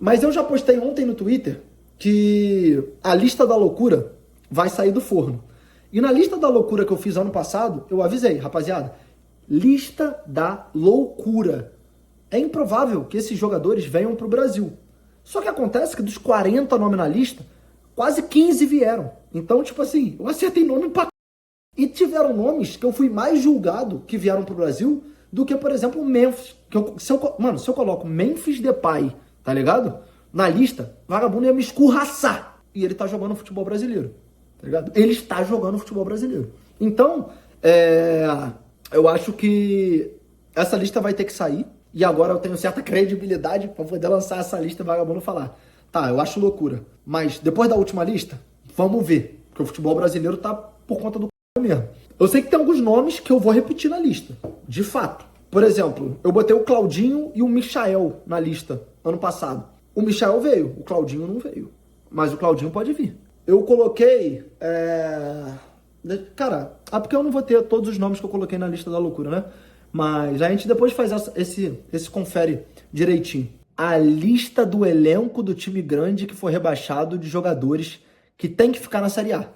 Mas eu já postei ontem no Twitter que a lista da loucura vai sair do forno. E na lista da loucura que eu fiz ano passado, eu avisei, rapaziada, lista da loucura. É improvável que esses jogadores venham para o Brasil. Só que acontece que dos 40 nomes na lista, quase 15 vieram. Então, tipo assim, eu acertei nome pra... E tiveram nomes que eu fui mais julgado que vieram pro Brasil do que, por exemplo, o Memphis. Mano, se eu coloco Memphis Depay, tá ligado? Na lista, vagabundo ia me escurraçar. E ele tá jogando futebol brasileiro, tá ligado? Ele está jogando futebol brasileiro. Então, eu acho que essa lista vai ter que sair. E agora eu tenho certa credibilidade pra poder lançar essa lista e vagabundo falar. Tá, eu acho loucura. Mas depois da última lista, vamos ver. Porque o futebol brasileiro tá por conta do mesmo. Eu sei que tem alguns nomes que eu vou repetir na lista. De fato. Por exemplo, eu botei o Claudinho e o Michael na lista ano passado. O Michael veio, o Claudinho não veio. Mas o Claudinho pode vir. Eu coloquei... Cara, porque eu não vou ter todos os nomes que eu coloquei na lista da loucura, né? Mas a gente depois faz esse confere direitinho. A lista do elenco do time grande que foi rebaixado de jogadores que tem que ficar na Série A.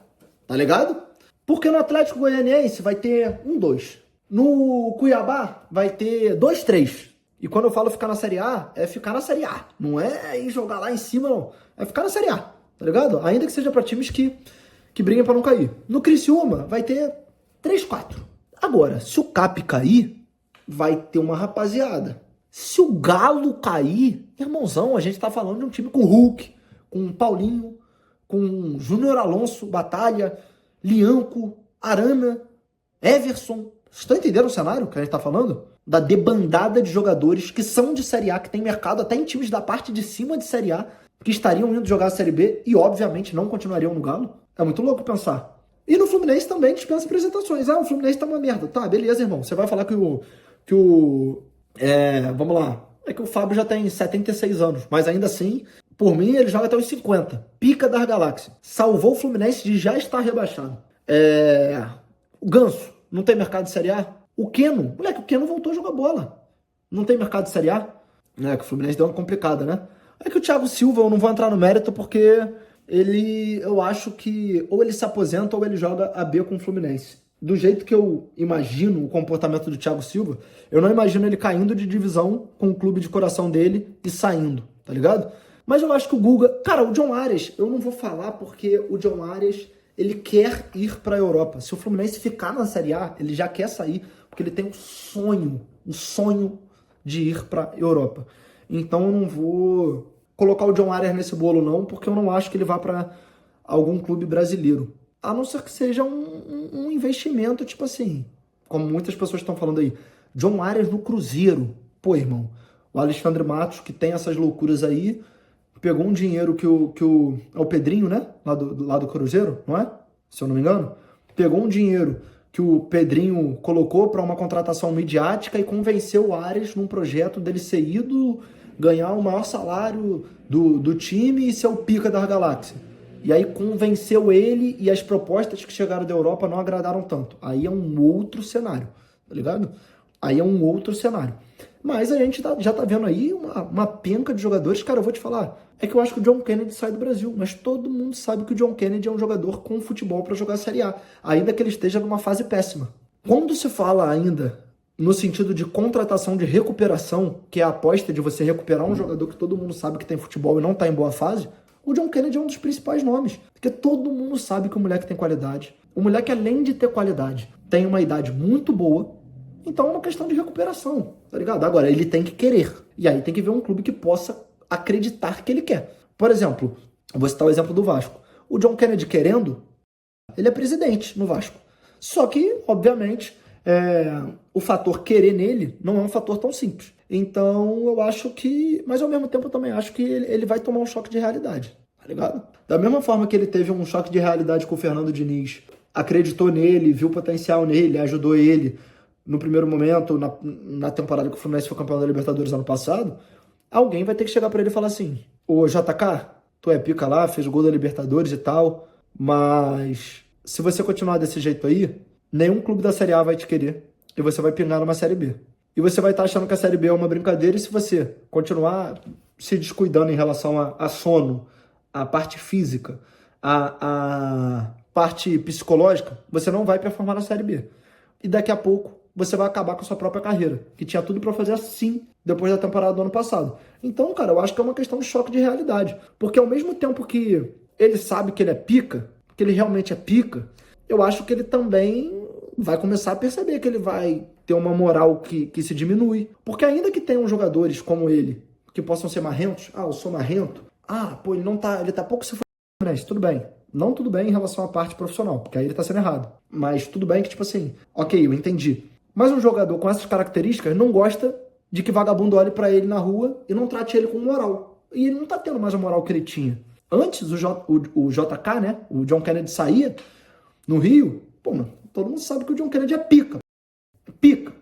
Tá ligado? Porque no Atlético Goianiense vai ter 1, 2. No Cuiabá vai ter 2, 3. E quando eu falo ficar na Série A, é ficar na Série A. Não é ir jogar lá em cima, não. É ficar na Série A. Tá ligado? Ainda que seja pra times que briguem pra não cair. No Criciúma vai ter 3, 4. Agora, se o Cap cair, vai ter uma rapaziada. Se o Galo cair, irmãozão, a gente tá falando de um time com Hulk, com Paulinho, com Júnior Alonso, Batalha, Lianco, Arana, Everson. Vocês estão entendendo o cenário que a gente tá falando? Da debandada de jogadores que são de Série A, que tem mercado até em times da parte de cima de Série A, que estariam indo jogar a Série B e, obviamente, não continuariam no Galo. É muito louco pensar. E no Fluminense também dispensa apresentações. O Fluminense tá uma merda. Tá, beleza, irmão. Você vai falar que vamos lá. É que o Fábio já tem 76 anos, mas ainda assim, por mim, ele joga até os 50. Pica das galáxias. Salvou o Fluminense de já estar rebaixado. O Ganso, não tem mercado de Série A? O Keno, moleque, o Keno voltou a jogar bola. Não tem mercado de Série A? Que o Fluminense deu uma complicada, né? É que o Thiago Silva, eu não vou entrar no mérito porque eu acho que ou ele se aposenta ou ele joga a B com o Fluminense. Do jeito que eu imagino o comportamento do Thiago Silva, eu não imagino ele caindo de divisão com o clube de coração dele e saindo, tá ligado? Mas eu acho que o Guga... Cara, o John Arias, eu não vou falar porque o John Arias, ele quer ir pra Europa. Se o Fluminense ficar na Série A, ele já quer sair, porque ele tem um sonho de ir pra Europa. Então eu não vou colocar o John Arias nesse bolo não, porque eu não acho que ele vá pra algum clube brasileiro. A não ser que seja um investimento, tipo assim, como muitas pessoas estão falando aí, John Arias no Cruzeiro. Pô, irmão, o Alexandre Matos, que tem essas loucuras aí, pegou um dinheiro é o Pedrinho, né? Lá do Cruzeiro, não é? Se eu não me engano. Pegou um dinheiro que o Pedrinho colocou para uma contratação midiática e convenceu o Arias num projeto dele ser ídolo, ganhar o maior salário do time e ser o pica da galáxia. E aí convenceu ele e as propostas que chegaram da Europa não agradaram tanto. Aí é um outro cenário, tá ligado? Aí é um outro cenário. Mas a gente já tá vendo aí uma penca de jogadores. Cara, eu vou te falar, é que eu acho que o John Kennedy sai do Brasil, mas todo mundo sabe que o John Kennedy é um jogador com futebol para jogar a Série A, ainda que ele esteja numa fase péssima. Quando se fala ainda no sentido de contratação de recuperação, que é a aposta de você recuperar um jogador que todo mundo sabe que tem futebol e não tá em boa fase, o John Kennedy é um dos principais nomes, porque todo mundo sabe que o moleque tem qualidade. O moleque, além de ter qualidade, tem uma idade muito boa, então é uma questão de recuperação, tá ligado? Agora, ele tem que querer, e aí tem que ver um clube que possa acreditar que ele quer. Por exemplo, vou citar o exemplo do Vasco. O John Kennedy querendo, ele é presidente no Vasco. Só que, obviamente, o fator querer nele não é um fator tão simples. Então, eu acho que... Mas, ao mesmo tempo, eu também acho que ele vai tomar um choque de realidade, tá ligado? Da mesma forma que ele teve um choque de realidade com o Fernando Diniz, acreditou nele, viu potencial nele, ajudou ele no primeiro momento, na temporada que o Fluminense foi campeão da Libertadores ano passado, alguém vai ter que chegar pra ele e falar assim: ô JK, tu é pica lá, fez o gol da Libertadores e tal, mas se você continuar desse jeito aí, nenhum clube da Série A vai te querer e você vai pingar numa Série B. E você vai estar achando que a Série B é uma brincadeira, e se você continuar se descuidando em relação a sono, a parte física, a parte psicológica, você não vai performar na Série B. E daqui a pouco você vai acabar com a sua própria carreira, que tinha tudo para fazer assim depois da temporada do ano passado. Então, cara, eu acho que é uma questão de choque de realidade. Porque ao mesmo tempo que ele sabe que ele é pica, que ele realmente é pica, eu acho que ele também vai começar a perceber que ele vai ter uma moral que se diminui. Porque ainda que tenham jogadores como ele, que possam ser marrentos, eu sou marrento, pô, ele tá pouco se fudendo, tudo bem. Não tudo bem em relação à parte profissional, porque aí ele tá sendo errado. Mas tudo bem que, tipo assim, ok, eu entendi. Mas um jogador com essas características não gosta de que vagabundo olhe pra ele na rua e não trate ele com moral. E ele não tá tendo mais a moral que ele tinha. Antes, o JK, né, o John Kennedy saía no Rio, pô, mano, todo mundo sabe que o John Kennedy é pica. Pica.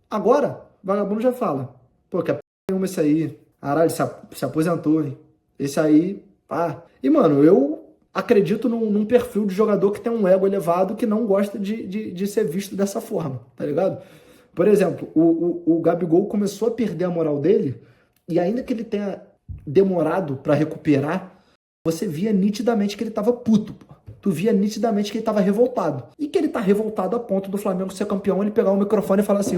Agora, vagabundo já fala, pô, que é p*** nenhuma esse aí. Caralho, se aposentou, hein? Esse aí, pá. E, mano, eu acredito num perfil de jogador que tem um ego elevado que não gosta de ser visto dessa forma, tá ligado? Por exemplo, o Gabigol começou a perder a moral dele e ainda que ele tenha demorado pra recuperar, você via nitidamente que ele tava puto, pô. Tu via nitidamente que ele tava revoltado. E que ele tá revoltado a ponto do Flamengo ser campeão, ele pegar o microfone e falar assim,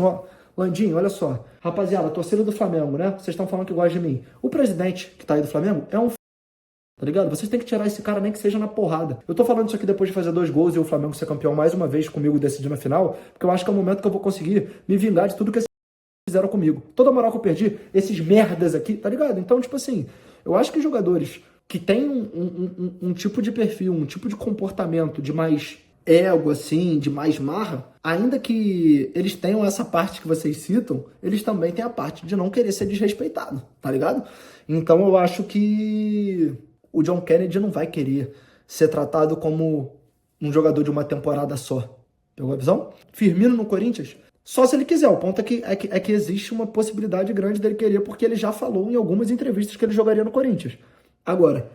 Landinho, olha só, rapaziada, a torcida do Flamengo, né? Vocês estão falando que gosta de mim. O presidente que tá aí do Flamengo é um tá ligado? Vocês têm que tirar esse cara nem que seja na porrada. Eu tô falando isso aqui depois de fazer 2 gols e o Flamengo ser campeão mais uma vez comigo decidindo a final, porque eu acho que é o momento que eu vou conseguir me vingar de tudo que esses fizeram comigo. Toda a moral que eu perdi, esses merdas aqui, tá ligado? Então, tipo assim, eu acho que jogadores que têm um tipo de perfil, um tipo de comportamento de mais ego, assim, de mais marra, ainda que eles tenham essa parte que vocês citam, eles também têm a parte de não querer ser desrespeitado, tá ligado? Então eu acho que o John Kennedy não vai querer ser tratado como um jogador de uma temporada só. Pegou a visão? Firmino no Corinthians? Só se ele quiser. O ponto é que existe uma possibilidade grande dele querer, porque ele já falou em algumas entrevistas que ele jogaria no Corinthians. Agora,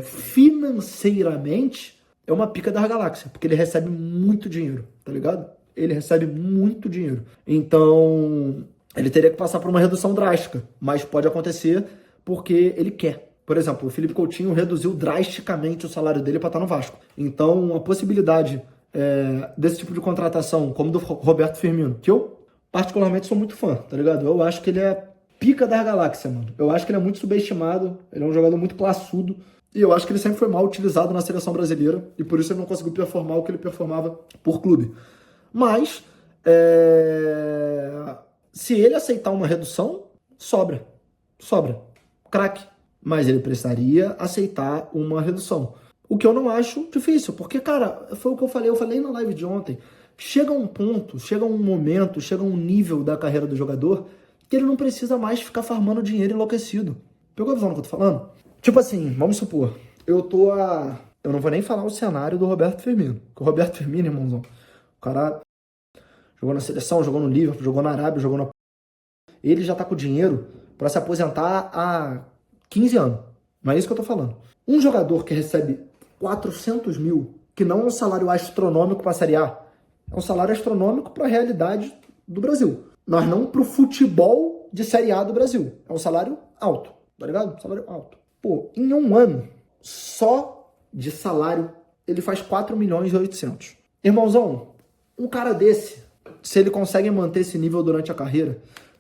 financeiramente, é uma pica da galáxia, porque ele recebe muito dinheiro, tá ligado? Ele recebe muito dinheiro. Então, ele teria que passar por uma redução drástica, mas pode acontecer porque ele quer. Por exemplo, o Felipe Coutinho reduziu drasticamente o salário dele para estar no Vasco. Então, a possibilidade desse tipo de contratação, como do Roberto Firmino, que eu particularmente sou muito fã, tá ligado? Eu acho que ele é pica da galáxia, mano. Eu acho que ele é muito subestimado, ele é um jogador muito classudo, e eu acho que ele sempre foi mal utilizado na seleção brasileira, e por isso ele não conseguiu performar o que ele performava por clube. Mas, se ele aceitar uma redução, sobra. Craque. Mas ele precisaria aceitar uma redução. O que eu não acho difícil, porque, cara, foi o que eu falei na live de ontem. Chega um ponto, chega um momento, chega um nível da carreira do jogador que ele não precisa mais ficar farmando dinheiro enlouquecido. Pegou a visão do que eu tô falando? Tipo assim, vamos supor, eu não vou nem falar o cenário do Roberto Firmino. Porque o Roberto Firmino, irmãozão, o cara jogou na seleção, jogou no Liverpool, jogou na Arábia, jogou na... Ele já tá com dinheiro pra se aposentar há 15 anos. Não é isso que eu tô falando. Um jogador que recebe 400 mil, que não é um salário astronômico para a Série A, é um salário astronômico para a realidade do Brasil. Nós não pro futebol de Série A do Brasil. É um salário alto, tá ligado? Salário alto. Pô, em um ano, só de salário, ele faz 4 milhões e 800. Irmãozão, um cara desse, se ele consegue manter esse nível durante a carreira,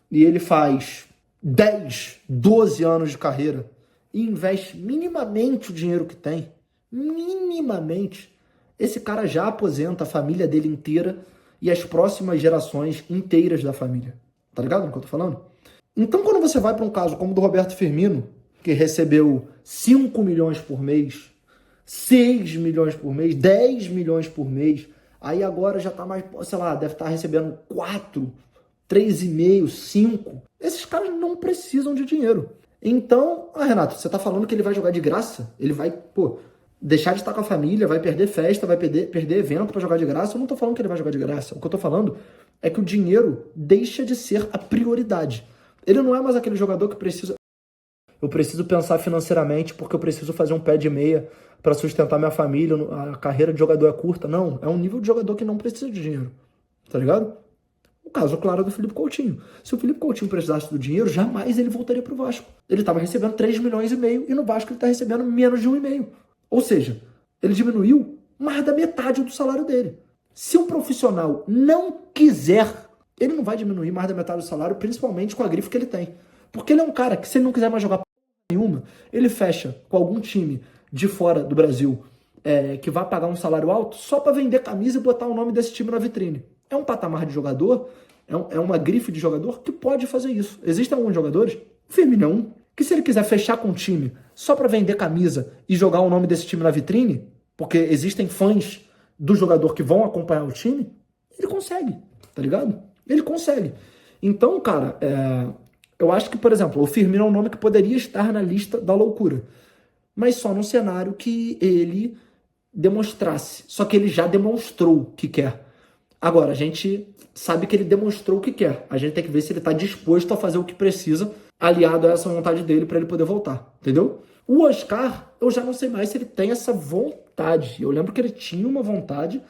e ele faz 10, 12 anos de carreira, e investe minimamente o dinheiro que tem, minimamente, esse cara já aposenta a família dele inteira e as próximas gerações inteiras da família. Tá ligado no que eu tô falando? Então, quando você vai para um caso como o do Roberto Firmino, que recebeu 5 milhões por mês, 6 milhões por mês, 10 milhões por mês, aí agora já tá mais, sei lá, deve estar recebendo 4, 3,5, 5. Esses caras não precisam de dinheiro. Então, Renato, você tá falando que ele vai jogar de graça? Ele vai, deixar de estar com a família, vai perder festa, vai perder evento pra jogar de graça? Eu não tô falando que ele vai jogar de graça. O que eu tô falando é que o dinheiro deixa de ser a prioridade. Ele não é mais aquele jogador que eu preciso pensar financeiramente porque eu preciso fazer um pé de meia para sustentar minha família, a carreira de jogador é curta. Não, é um nível de jogador que não precisa de dinheiro, tá ligado? O Caso claro do Felipe Coutinho. Se o Felipe Coutinho precisasse do dinheiro, jamais ele voltaria para o Vasco. Ele estava recebendo 3,5 milhões e no Vasco ele está recebendo menos de 1,5. Ou seja, ele diminuiu mais da metade do salário dele. Se um profissional não quiser, ele não vai diminuir mais da metade do salário, principalmente com a grife que ele tem. Porque ele é um cara que, se ele não quiser mais jogar nenhuma, ele fecha com algum time de fora do Brasil que vai pagar um salário alto só para vender camisa e botar o nome desse time na vitrine. É um patamar de jogador, é uma grife de jogador que pode fazer isso. Existem alguns jogadores, Firmino, que se ele quiser fechar com um time só para vender camisa e jogar o nome desse time na vitrine, porque existem fãs do jogador que vão acompanhar o time, ele consegue, tá ligado? Ele consegue. Então, cara, eu acho que, por exemplo, o Firmino é um nome que poderia estar na lista da loucura, mas só num cenário que ele demonstrasse. Só que ele já demonstrou que quer. Agora, a gente sabe que ele demonstrou o que quer. A gente tem que ver se ele está disposto a fazer o que precisa, aliado a essa vontade dele para ele poder voltar, entendeu? O Oscar, eu já não sei mais se ele tem essa vontade. Eu lembro que ele tinha uma vontade.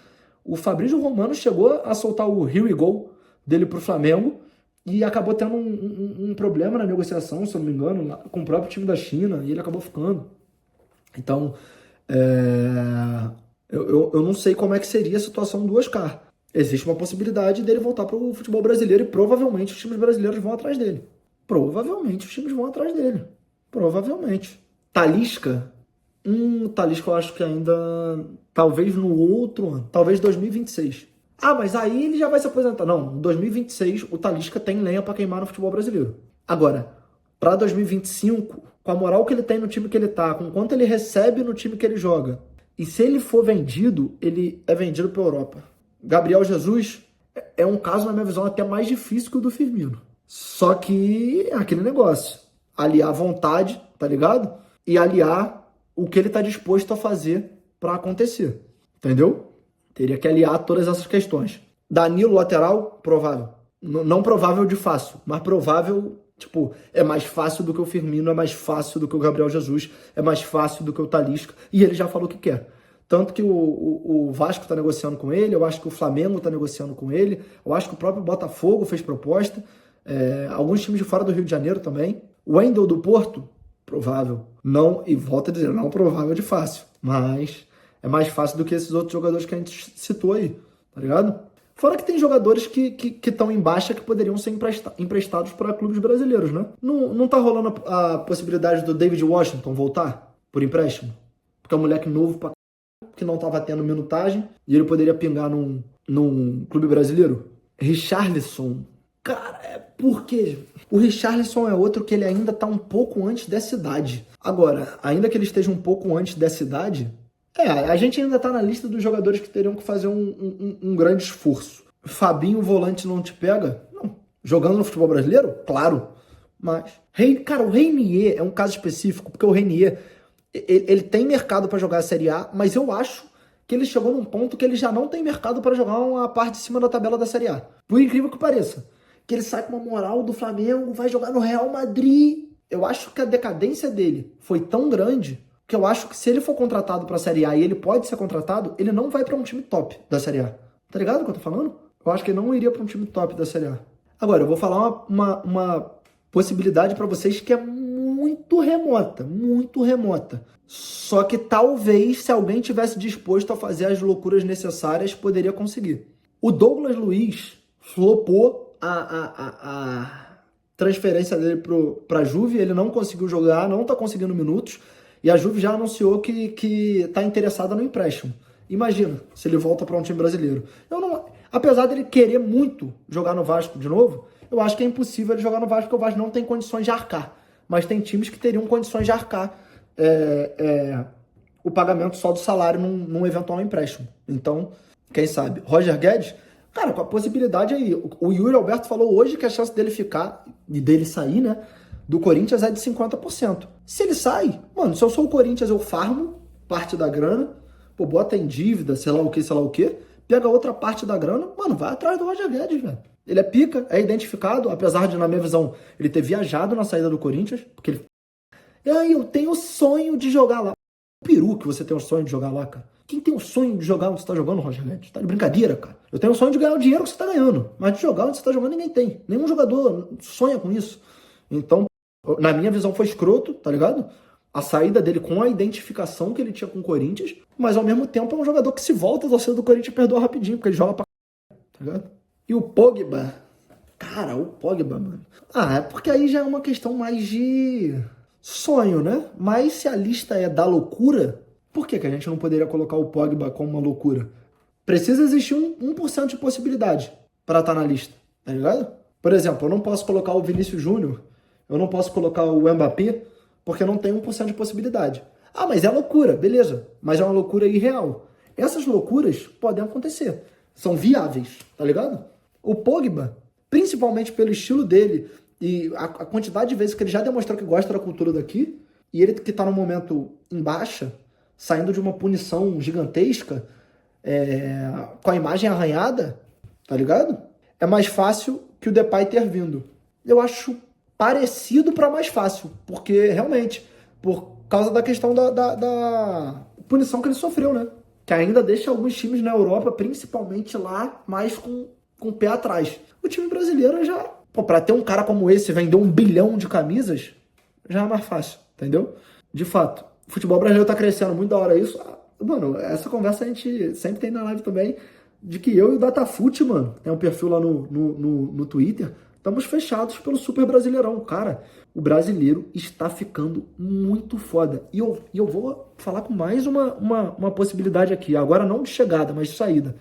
O Fabrício Romano chegou a soltar o Here We Go dele pro Flamengo e acabou tendo um problema na negociação, se eu não me engano, com o próprio time da China, e ele acabou ficando. Então, eu não sei como é que seria a situação do Oscar. Existe uma possibilidade dele voltar para o futebol brasileiro e provavelmente os times brasileiros vão atrás dele. Provavelmente os times vão atrás dele. Provavelmente. Talisca? Talisca eu acho que ainda... Talvez no outro ano. Talvez 2026. Ah, mas aí ele já vai se aposentar. Não, em 2026 o Talisca tem lenha para queimar no futebol brasileiro. Agora, para 2025, com a moral que ele tem no time que ele tá, com quanto ele recebe no time que ele joga, e se ele for vendido, ele é vendido para Europa. Gabriel Jesus é um caso, na minha visão, até mais difícil que o do Firmino. Só que é aquele negócio. Aliar vontade, tá ligado? E aliar o que ele tá disposto a fazer para acontecer. Entendeu? Teria que aliar todas essas questões. Danilo, lateral, provável. Não provável de fácil, mas provável, tipo, é mais fácil do que o Firmino, é mais fácil do que o Gabriel Jesus, é mais fácil do que o Talisca. E ele já falou que quer. Tanto que o Vasco está negociando com ele, eu acho que o Flamengo está negociando com ele, eu acho que o próprio Botafogo fez proposta, alguns times de fora do Rio de Janeiro também. O Wendel do Porto, provável. Não, e volto a dizer, não provável de fácil, mas é mais fácil do que esses outros jogadores que a gente citou aí, tá ligado? Fora que tem jogadores que estão em baixa que poderiam ser emprestados para clubes brasileiros, né? Não tá rolando a possibilidade do David Washington voltar por empréstimo? Porque é um moleque novo pra que não estava tendo minutagem e ele poderia pingar num clube brasileiro. Richarlison, cara, por quê? O Richarlison é outro que ele ainda está um pouco antes dessa idade. Agora, ainda que ele esteja um pouco antes dessa idade, a gente ainda está na lista dos jogadores que teriam que fazer um grande esforço. Fabinho, volante, não te pega? Não. Jogando no futebol brasileiro? Claro. Mas, cara, o Reinier é um caso específico, porque o Reinier ele tem mercado para jogar a Série A, mas eu acho que ele chegou num ponto que ele já não tem mercado para jogar uma parte de cima da tabela da Série A. Por incrível que pareça. Que ele sai com uma moral do Flamengo, vai jogar no Real Madrid. Eu acho que a decadência dele foi tão grande que eu acho que se ele for contratado para a Série A e ele pode ser contratado, ele não vai para um time top da Série A. Tá ligado o que eu tô falando? Eu acho que ele não iria para um time top da Série A. Agora, eu vou falar uma possibilidade para vocês que é muito remota, muito remota. Só que talvez, se alguém tivesse disposto a fazer as loucuras necessárias, poderia conseguir. O Douglas Luiz flopou a transferência dele para a Juve, ele não conseguiu jogar, não está conseguindo minutos, e a Juve já anunciou que está interessada no empréstimo. Imagina se ele volta para um time brasileiro. Apesar dele querer muito jogar no Vasco de novo, eu acho que é impossível ele jogar no Vasco, porque o Vasco não tem condições de arcar. Mas tem times que teriam condições de arcar o pagamento só do salário num eventual empréstimo. Então, quem sabe? Roger Guedes, cara, com a possibilidade aí. O Yuri Alberto falou hoje que a chance dele ficar e dele sair, né, do Corinthians é de 50%. Se ele sai, mano, se eu sou o Corinthians, eu farmo parte da grana, bota em dívida, sei lá o que, pega outra parte da grana, mano, vai atrás do Roger Guedes, velho. Ele é pica, é identificado, apesar de, na minha visão, ele ter viajado na saída do Corinthians, porque ele... eu tenho sonho de jogar lá. peru que você tem o sonho de jogar lá, cara. Quem tem o sonho de jogar onde você tá jogando, Roger Guedes? Tá de brincadeira, cara. Eu tenho o sonho de ganhar o dinheiro que você tá ganhando, mas de jogar onde você tá jogando ninguém tem. Nenhum jogador sonha com isso. Então, na minha visão, foi escroto, tá ligado? A saída dele com a identificação que ele tinha com o Corinthians, mas ao mesmo tempo é um jogador que se volta a torcida do Corinthians e perdoa rapidinho, porque ele joga pra tá ligado? E o Pogba, cara, o Pogba, mano. É porque aí já é uma questão mais de sonho, né? Mas se a lista é da loucura, por que a gente não poderia colocar o Pogba como uma loucura? Precisa existir 1% de possibilidade para estar na lista, tá ligado? Por exemplo, eu não posso colocar o Vinícius Júnior, eu não posso colocar o Mbappé, porque não tem 1% de possibilidade. Mas é loucura, beleza, mas é uma loucura irreal. Essas loucuras podem acontecer, são viáveis, tá ligado? O Pogba, principalmente pelo estilo dele e a quantidade de vezes que ele já demonstrou que gosta da cultura daqui, e ele que tá num momento em baixa, saindo de uma punição gigantesca, com a imagem arranhada, tá ligado? É mais fácil que o Depay ter vindo. Eu acho parecido para mais fácil, porque realmente, por causa da questão da punição que ele sofreu, né? Que ainda deixa alguns times na Europa, principalmente lá, mais com o pé atrás. O time brasileiro já, pra ter um cara como esse vender 1 bilhão de camisas, já é mais fácil, entendeu? De fato, o futebol brasileiro tá crescendo muito da hora isso. Mano, essa conversa a gente sempre tem na live também, de que eu e o Datafute, mano, tem um perfil lá no Twitter, estamos fechados pelo Super Brasileirão. Cara, o brasileiro está ficando muito foda. E eu vou falar com mais uma possibilidade aqui, agora não de chegada, mas de saída.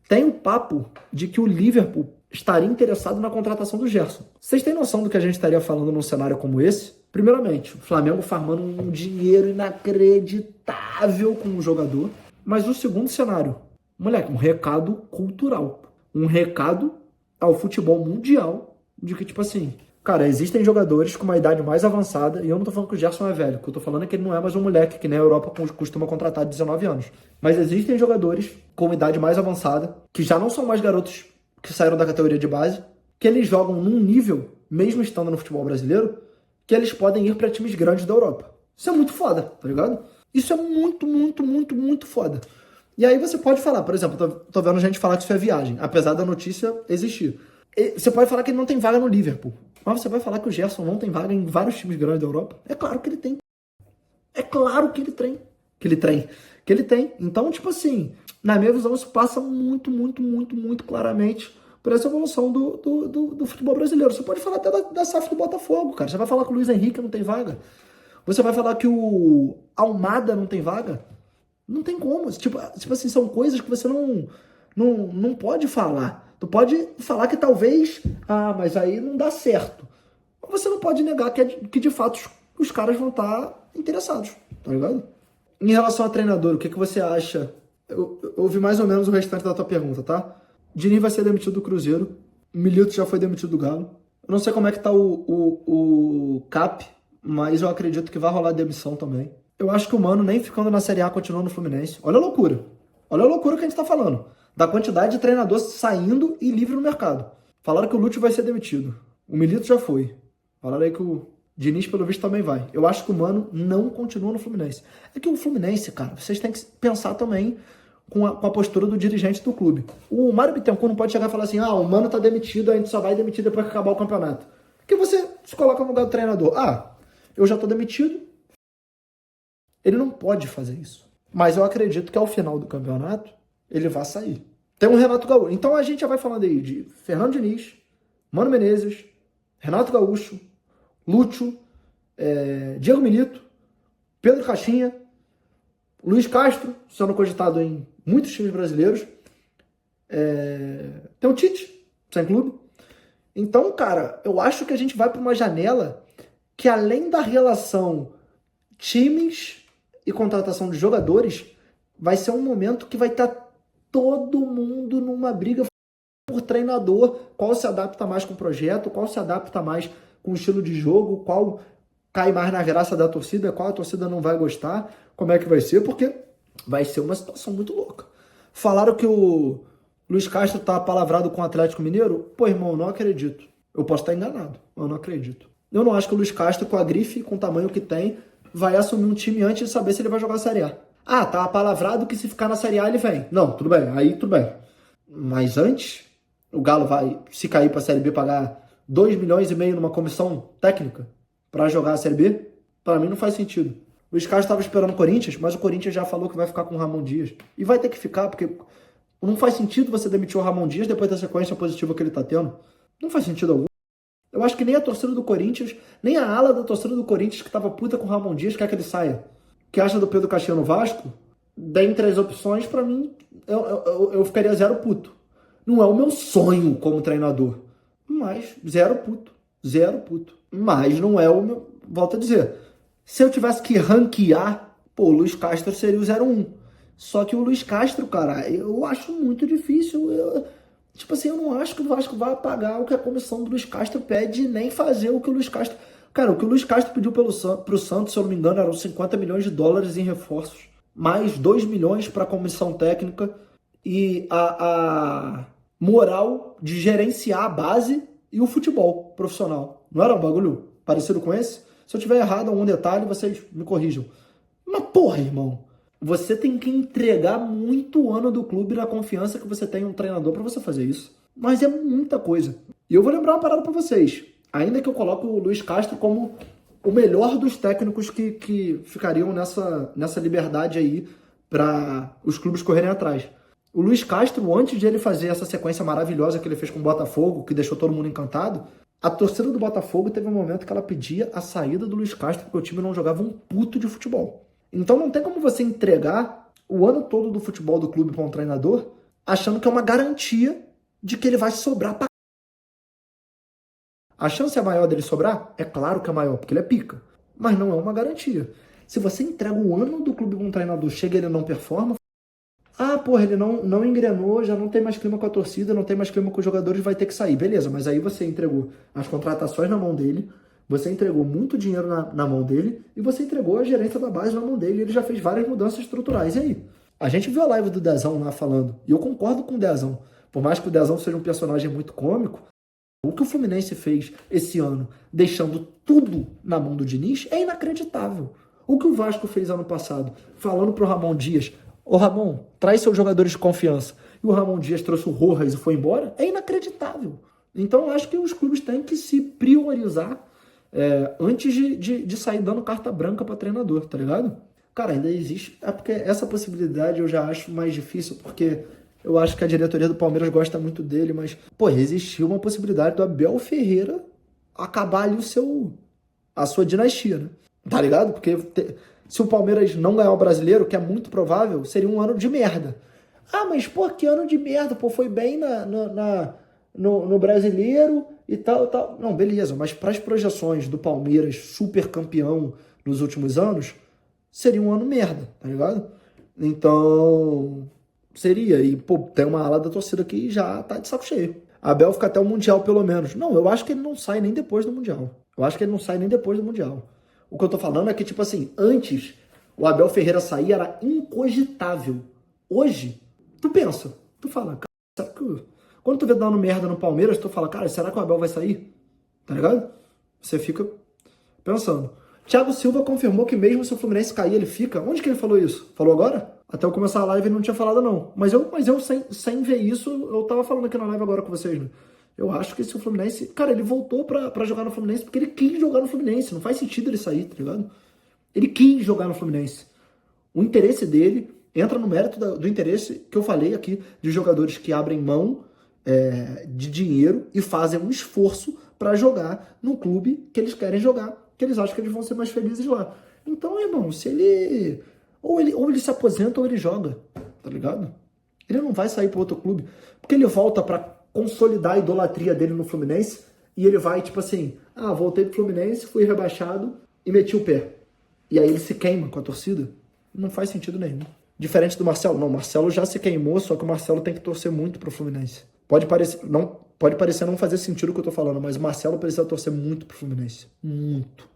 Tem um papo de que o Liverpool estaria interessado na contratação do Gerson. Vocês têm noção do que a gente estaria falando num cenário como esse? Primeiramente, o Flamengo farmando um dinheiro inacreditável com o jogador. Mas o segundo cenário, moleque, um recado cultural. Um recado ao futebol mundial de que, tipo assim, cara, existem jogadores com uma idade mais avançada, e eu não tô falando que o Gerson é velho, o que eu tô falando é que ele não é mais um moleque que nem a Europa costuma contratar de 19 anos. Mas existem jogadores com uma idade mais avançada, que já não são mais garotos que saíram da categoria de base, que eles jogam num nível, mesmo estando no futebol brasileiro, que eles podem ir para times grandes da Europa. Isso é muito foda, tá ligado? Isso é muito, muito, muito, muito foda. E aí você pode falar, por exemplo, tô vendo gente falar que isso é viagem, apesar da notícia existir. Você pode falar que ele não tem vaga no Liverpool, mas você vai falar que o Gerson não tem vaga em vários times grandes da Europa? É claro que ele tem. É claro que ele tem. Que ele tem. Então, tipo assim, na minha visão, isso passa muito, muito, muito, muito claramente por essa evolução do futebol brasileiro. Você pode falar até da SAF do Botafogo, cara. Você vai falar que o Luiz Henrique não tem vaga. Você vai falar que o Almada não tem vaga. Não tem como. Tipo assim, são coisas que você não pode falar. Tu pode falar que talvez, mas aí não dá certo. Mas você não pode negar que de fato os caras vão estar interessados, tá ligado? Em relação a treinador, o que você acha? Eu ouvi mais ou menos o restante da tua pergunta, tá? Diniz vai ser demitido do Cruzeiro. Milito já foi demitido do Galo. Eu não sei como é que tá o Cap, mas eu acredito que vai rolar demissão também. Eu acho que o Mano, nem ficando na Série A, continua no Fluminense. Olha a loucura. Olha a loucura que a gente tá falando. Da quantidade de treinador saindo e livre no mercado. Falaram que o Lúcio vai ser demitido. O Milito já foi. Falaram aí que o Diniz, pelo visto, também vai. Eu acho que o Mano não continua no Fluminense. É que o Fluminense, cara, vocês têm que pensar também com a postura do dirigente do clube. O Mário Bittencourt não pode chegar e falar assim, o Mano tá demitido, a gente só vai demitir depois que acabar o campeonato. Porque você se coloca no lugar do treinador. Eu já tô demitido. Ele não pode fazer isso. Mas eu acredito que ao final do campeonato, ele vai sair. Tem um Renato Gaúcho. Então a gente já vai falando aí de Fernando Diniz, Mano Menezes, Renato Gaúcho, Lúcio, Diego Milito, Pedro Caixinha, Luiz Castro, sendo cogitado em muitos times brasileiros. Tem o Tite, sem clube. Então, cara, eu acho que a gente vai para uma janela que, além da relação times e contratação de jogadores, vai ser um momento que vai estar todo mundo numa briga por treinador, qual se adapta mais com o projeto, qual se adapta mais com o estilo de jogo, qual cai mais na graça da torcida, qual a torcida não vai gostar, como é que vai ser, porque vai ser uma situação muito louca. Falaram que o Luiz Castro tá palavrado com o Atlético Mineiro? Pô, irmão, eu não acredito. Eu posso estar enganado, eu não acredito. Eu não acho que o Luiz Castro, com a grife, com o tamanho que tem, vai assumir um time antes de saber se ele vai jogar a Série A. Ah, tá apalavrado que se ficar na Série A ele vem. Não, tudo bem, aí tudo bem. Mas antes, o Galo vai, se cair pra Série B, pagar 2,5 milhões numa comissão técnica pra jogar a Série B? Pra mim não faz sentido. O Luiz Castro estava esperando o Corinthians, mas o Corinthians já falou que vai ficar com o Ramon Dias. E vai ter que ficar, porque não faz sentido você demitir o Ramon Dias depois da sequência positiva que ele tá tendo. Não faz sentido algum. Eu acho que nem a torcida do Corinthians, nem a ala da torcida do Corinthians que tava puta com o Ramon Dias quer que ele saia. O que acha do Pedro Caixinha no Vasco? Dentre as opções, pra mim, eu ficaria zero puto. Não é o meu sonho como treinador, mas zero puto. Zero puto. Mas não é o meu... Volto a dizer, se eu tivesse que ranquear, pô, o Luiz Castro seria o 0-1. Só que o Luiz Castro, cara, eu acho muito difícil. Tipo assim, eu não acho que o Vasco vai pagar o que a comissão do Luiz Castro pede, nem fazer o que o Luiz Castro... Cara, o que o Luiz Castro pediu pro Santos, se eu não me engano, eram 50 milhões de dólares em reforços. Mais 2 milhões para a comissão técnica e a moral de gerenciar a base e o futebol profissional. Não era um bagulho parecido com esse? Se eu tiver errado algum detalhe, vocês me corrijam. Mas porra, irmão, você tem que entregar muito ano do clube na confiança que você tem em um treinador para você fazer isso. Mas é muita coisa. E eu vou lembrar uma parada para vocês. Ainda que eu coloque o Luiz Castro como o melhor dos técnicos que ficariam nessa liberdade aí para os clubes correrem atrás. O Luiz Castro, antes de ele fazer essa sequência maravilhosa que ele fez com o Botafogo, que deixou todo mundo encantado, a torcida do Botafogo teve um momento que ela pedia a saída do Luiz Castro porque o time não jogava um puto de futebol. Então não tem como você entregar o ano todo do futebol do clube para um treinador achando que é uma garantia de que ele vai sobrar pra... A chance é maior dele sobrar? É claro que é maior, porque ele é pica. Mas não é uma garantia. Se você entrega o ano do clube para um treinador, chega e ele não performa, ah, porra, ele não engrenou, já não tem mais clima com a torcida, não tem mais clima com os jogadores, vai ter que sair. Beleza, mas aí você entregou as contratações na mão dele, você entregou muito dinheiro na mão dele e você entregou a gerência da base na mão dele. Ele já fez várias mudanças estruturais. E aí? A gente viu a live do Dezão lá falando, e eu concordo com o Dezão. Por mais que o Dezão seja um personagem muito cômico, o que o Fluminense fez esse ano, deixando tudo na mão do Diniz, é inacreditável. O que o Vasco fez ano passado, falando pro Ramon Dias, ô Ramon, traz seus jogadores de confiança, e o Ramon Dias trouxe o Rojas e foi embora, é inacreditável. Então eu acho que os clubes têm que se priorizar antes de sair dando carta branca para treinador, tá ligado? Cara, ainda existe, porque essa possibilidade eu já acho mais difícil, porque... Eu acho que a diretoria do Palmeiras gosta muito dele, mas, pô, existiu uma possibilidade do Abel Ferreira acabar ali a sua dinastia, né? Tá ligado? Porque se o Palmeiras não ganhar o Brasileiro, que é muito provável, seria um ano de merda. Ah, mas, pô, que ano de merda? Pô, foi bem no Brasileiro e tal, tal. Não, beleza, mas para as projeções do Palmeiras super campeão nos últimos anos, seria um ano merda, tá ligado? Então... Seria, e pô, tem uma ala da torcida que já tá de saco cheio. A Abel fica até o Mundial, pelo menos. Não, eu acho que ele não sai nem depois do Mundial. Eu acho que ele não sai nem depois do Mundial. O que eu tô falando é que, tipo assim, antes o Abel Ferreira sair era incogitável. Hoje, tu pensa, tu fala, cara, será que... Quando tu vê dando merda no Palmeiras, tu fala, cara, será que o Abel vai sair? Tá ligado? Você fica pensando. Thiago Silva confirmou que mesmo se o Fluminense cair, ele fica. Onde que ele falou isso? Falou agora? Até eu começar a live ele não tinha falado, não. Mas eu sem ver isso, eu tava falando aqui na live agora com vocês, né? Eu acho que se o Fluminense... Cara, ele voltou pra jogar no Fluminense porque ele quis jogar no Fluminense. Não faz sentido ele sair, tá ligado? Ele quis jogar no Fluminense. O interesse dele entra no mérito do interesse que eu falei aqui de jogadores que abrem mão de dinheiro e fazem um esforço para jogar no clube que eles querem jogar, que eles acham que eles vão ser mais felizes lá. Então, irmão, se ele... Ou ele se aposenta ou ele joga, tá ligado? Ele não vai sair para outro clube, porque ele volta para consolidar a idolatria dele no Fluminense e ele vai, tipo assim, voltei pro Fluminense, fui rebaixado e meti o pé. E aí ele se queima com a torcida. Não faz sentido nenhum. Diferente do Marcelo. Não, o Marcelo já se queimou, só que o Marcelo tem que torcer muito pro Fluminense. Pode parecer não fazer sentido o que eu tô falando, mas o Marcelo precisa torcer muito pro Fluminense. Muito.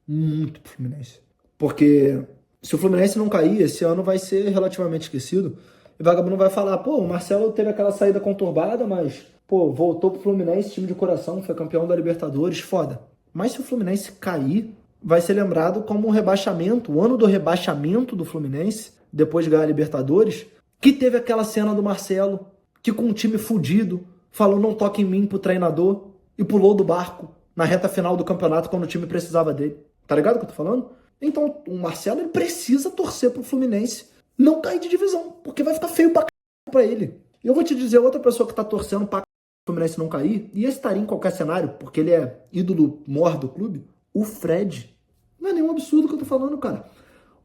Muito pro Fluminense. Porque se o Fluminense não cair, esse ano vai ser relativamente esquecido. E o vagabundo vai falar, pô, o Marcelo teve aquela saída conturbada, mas, pô, voltou pro Fluminense, time de coração, foi campeão da Libertadores, foda. Mas se o Fluminense cair, vai ser lembrado como um rebaixamento, o ano do rebaixamento do Fluminense, depois de ganhar a Libertadores, que teve aquela cena do Marcelo, que com um time fudido, falou não toque em mim pro treinador e pulou do barco na reta final do campeonato quando o time precisava dele. Tá ligado o que eu tô falando? Então o Marcelo ele precisa torcer pro Fluminense não cair de divisão, porque vai ficar feio pra ele. E eu vou te dizer, outra pessoa que tá torcendo pra o Fluminense não cair, e esse estaria em qualquer cenário, porque ele é ídolo maior do clube, o Fred. Não é nenhum absurdo que eu tô falando, cara.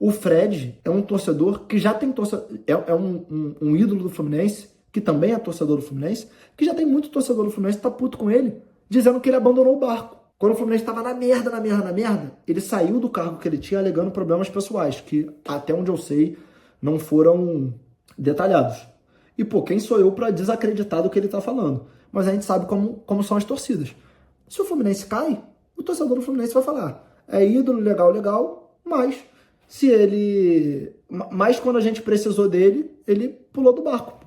O Fred é um torcedor que já tem um ídolo do Fluminense, que também é torcedor do Fluminense, que já tem muito torcedor do Fluminense que tá puto com ele, dizendo que ele abandonou o barco. Quando o Fluminense tava na merda, ele saiu do cargo que ele tinha alegando problemas pessoais, que até onde eu sei não foram detalhados. E, pô, quem sou eu pra desacreditar do que ele tá falando? Mas a gente sabe como são as torcidas. Se o Fluminense cai, o torcedor do Fluminense vai falar, é ídolo, legal, mas se ele... Mas quando a gente precisou dele, ele pulou do barco.